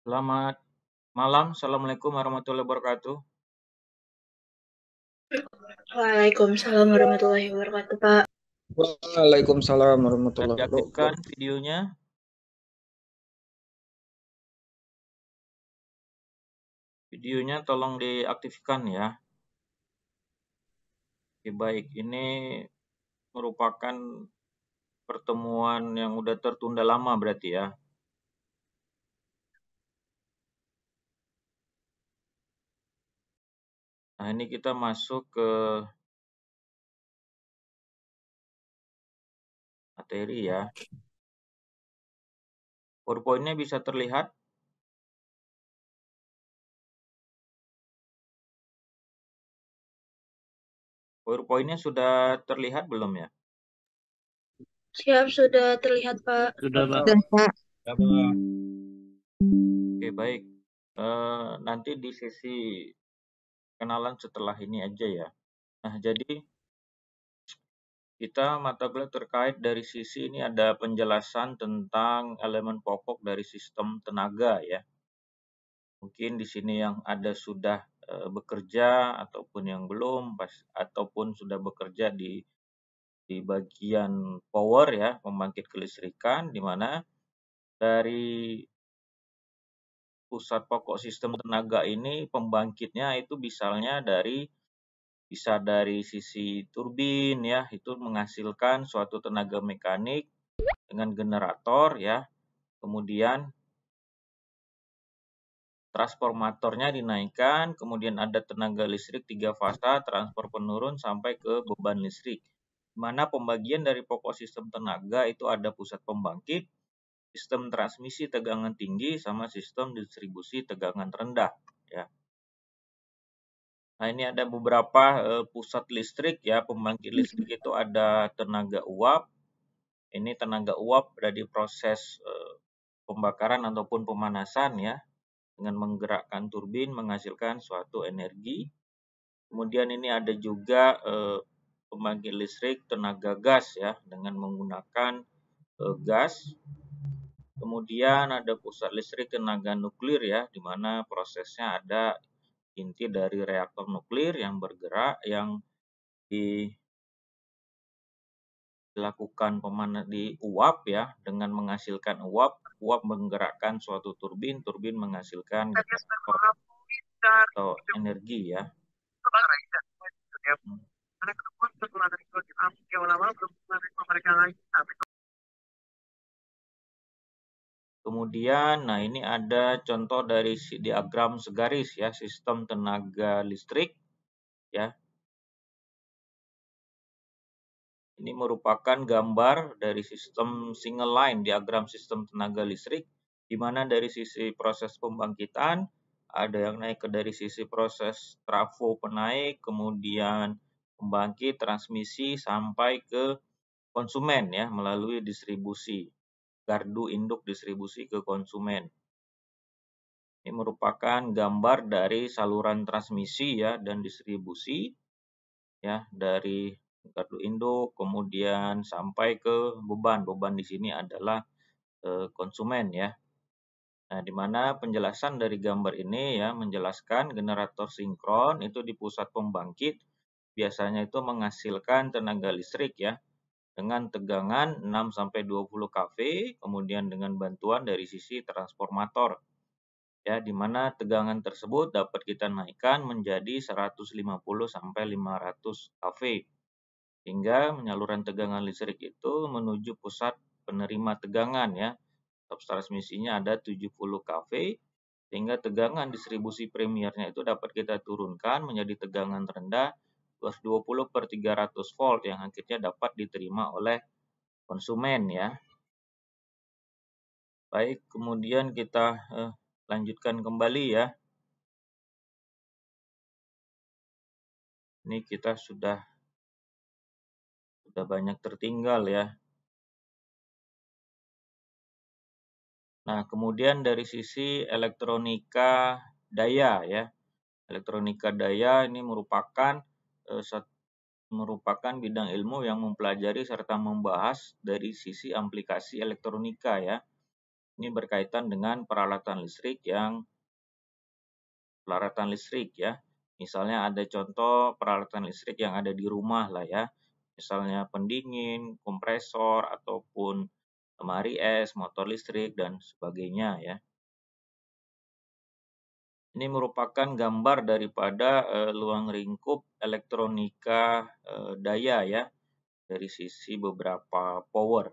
Selamat malam, Assalamualaikum warahmatullahi wabarakatuh. Waalaikumsalam warahmatullahi wabarakatuh, Pak. Waalaikumsalam Sudah warahmatullahi diaktifkan wabarakatuh. videonya? Videonya tolong diaktifkan ya. Oke, baik, ini merupakan pertemuan yang udah tertunda lama berarti ya. Nah, ini kita masuk ke materi ya. PowerPoint-nya bisa terlihat? PowerPoint-nya sudah terlihat belum ya? Siap, sudah terlihat, Pak. Sudah, Pak. Oke, baik. Nanti di sesi kenalan setelah ini aja ya. Nah, jadi kita mata kuliah terkait dari sisi ini ada penjelasan tentang elemen pokok dari sistem tenaga ya. Mungkin di sini yang ada sudah bekerja ataupun yang belum, ataupun sudah bekerja di bagian power ya, pembangkit kelistrikan, di mana dari pusat pokok sistem tenaga ini pembangkitnya itu bisa dari sisi turbin ya, itu menghasilkan suatu tenaga mekanik dengan generator ya. Kemudian transformatornya dinaikkan, kemudian ada tenaga listrik 3 fasa, transfer penurun sampai ke beban listrik. Di mana pembagian dari pokok sistem tenaga itu ada pusat pembangkit, sistem transmisi tegangan tinggi, sama sistem distribusi tegangan rendah ya. Nah, ini ada beberapa pusat listrik ya, pembangkit listrik itu ada tenaga uap. Ini tenaga uap dari proses pembakaran ataupun pemanasan ya, dengan menggerakkan turbin menghasilkan suatu energi. Kemudian ini ada juga pembangkit listrik tenaga gas ya, dengan menggunakan gas. Kemudian ada pusat listrik tenaga nuklir ya, di mana prosesnya ada inti dari reaktor nuklir yang bergerak yang dilakukan di uap ya, dengan menghasilkan uap menggerakkan suatu turbin, turbin menghasilkan generator atau energi ya. Kemudian, nah ini ada contoh dari diagram segaris ya, sistem tenaga listrik ya. Ini merupakan gambar dari sistem single line, diagram sistem tenaga listrik, di mana dari sisi proses pembangkitan ada yang naik dari sisi proses trafo penaik, kemudian pembangkit, transmisi sampai ke konsumen ya, melalui distribusi, gardu induk distribusi ke konsumen. Ini merupakan gambar dari saluran transmisi ya dan distribusi ya, dari gardu induk kemudian sampai ke beban. Beban di sini adalah konsumen ya. Nah, di mana penjelasan dari gambar ini ya menjelaskan generator sinkron itu di pusat pembangkit biasanya itu menghasilkan tenaga listrik ya, dengan tegangan 6 sampai 20 kV, kemudian dengan bantuan dari sisi transformator. Ya, di mana tegangan tersebut dapat kita naikkan menjadi 150 sampai 500 kV. Hingga penyaluran tegangan listrik itu menuju pusat penerima tegangan ya. Stop transmisinya ada 70 kV, sehingga tegangan distribusi premiernya itu dapat kita turunkan menjadi tegangan rendah 220/300 volt yang akhirnya dapat diterima oleh konsumen ya. Baik, kemudian kita lanjutkan kembali ya. Ini kita sudah banyak tertinggal ya. Nah, kemudian dari sisi elektronika daya ya. Elektronika daya ini merupakan bidang ilmu yang mempelajari serta membahas dari sisi aplikasi elektronika ya. Ini berkaitan dengan peralatan listrik ya. Misalnya ada contoh peralatan listrik yang ada di rumah lah ya. Misalnya pendingin, kompresor, ataupun lemari es, motor listrik, dan sebagainya ya. Ini merupakan gambar daripada ruang lingkup elektronika daya ya, dari sisi beberapa power.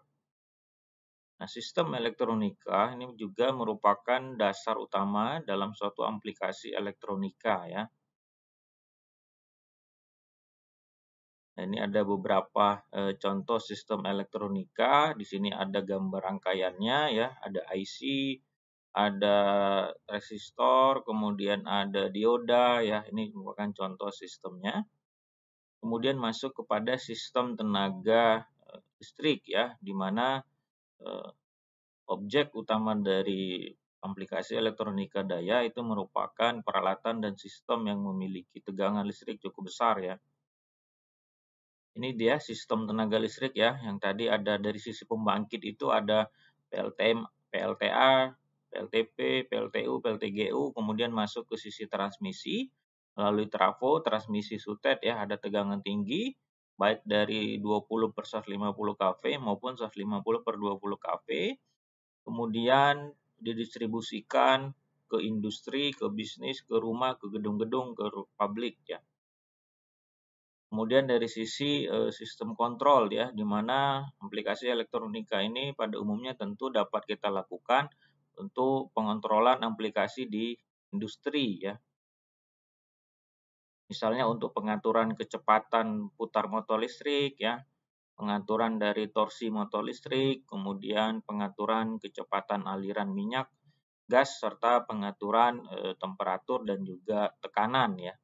Nah, sistem elektronika ini juga merupakan dasar utama dalam suatu aplikasi elektronika ya. Nah, ini ada beberapa contoh sistem elektronika. Di sini ada gambar rangkaiannya ya, ada IC, ada resistor, kemudian ada dioda ya. Ini merupakan contoh sistemnya. Kemudian masuk kepada sistem tenaga listrik ya, di mana objek utama dari aplikasi elektronika daya itu merupakan peralatan dan sistem yang memiliki tegangan listrik cukup besar ya. Ini dia sistem tenaga listrik ya, yang tadi ada dari sisi pembangkit itu ada PLTA, PLTP, PLTU, PLTGU, kemudian masuk ke sisi transmisi melalui trafo, transmisi sutet ya, ada tegangan tinggi baik dari 20/150 kV maupun 150/20 kV. Kemudian didistribusikan ke industri, ke bisnis, ke rumah, ke gedung-gedung, ke publik ya. Kemudian dari sisi sistem kontrol ya, di mana aplikasi elektronika ini pada umumnya tentu dapat kita lakukan untuk pengontrolan aplikasi di industri ya. Misalnya untuk pengaturan kecepatan putar motor listrik ya, pengaturan dari torsi motor listrik, kemudian pengaturan kecepatan aliran minyak, gas, serta pengaturan temperatur dan juga tekanan ya.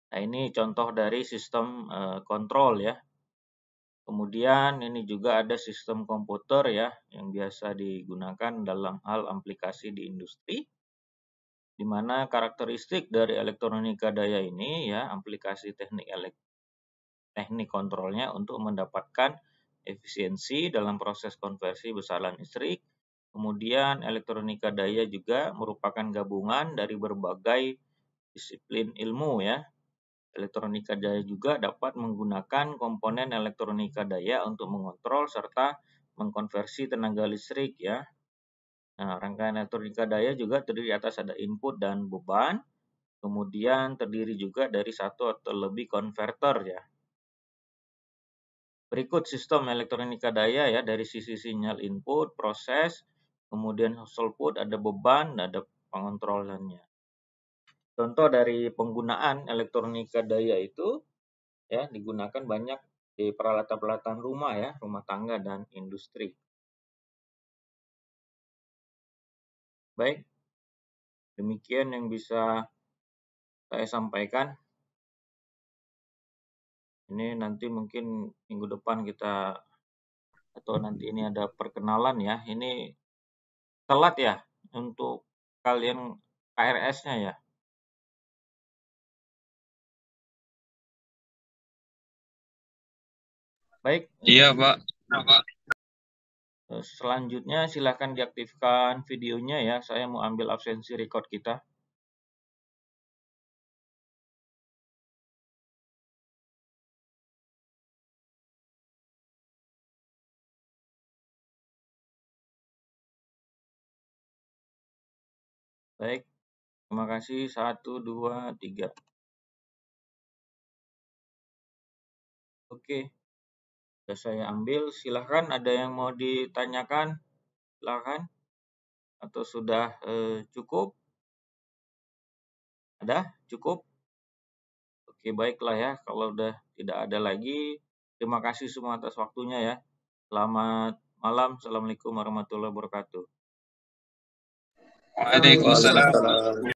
Nah, ini contoh dari sistem kontrol ya. Kemudian ini juga ada sistem komputer ya yang biasa digunakan dalam hal aplikasi di industri, di mana karakteristik dari elektronika daya ini ya, aplikasi teknik kontrolnya untuk mendapatkan efisiensi dalam proses konversi besaran listrik. Kemudian elektronika daya juga merupakan gabungan dari berbagai disiplin ilmu ya. Elektronika daya juga dapat menggunakan komponen elektronika daya untuk mengontrol serta mengkonversi tenaga listrik ya. Nah, rangkaian elektronika daya juga terdiri atas ada input dan beban, kemudian terdiri juga dari satu atau lebih konverter ya. Berikut sistem elektronika daya ya, dari sisi sinyal input, proses, kemudian output, ada beban, ada pengontrolannya. Contoh dari penggunaan elektronika daya itu ya digunakan banyak di peralatan-peralatan rumah ya, rumah tangga dan industri. Baik, demikian yang bisa saya sampaikan. Ini nanti mungkin minggu depan kita atau nanti ini ada perkenalan ya. Ini telat ya untuk kalian KRS-nya ya. Baik. Iya, Pak. Selanjutnya silakan diaktifkan videonya ya. Saya mau ambil absensi record kita. Baik. Terima kasih. 1, 2, 3. Oke. Sudah saya ambil. Silahkan ada yang mau ditanyakan. Silahkan. Atau sudah cukup? Ada? Cukup? Oke, baiklah ya. Kalau udah tidak ada lagi, terima kasih semua atas waktunya ya. Selamat malam. Assalamualaikum warahmatullahi wabarakatuh. Waalaikumsalam.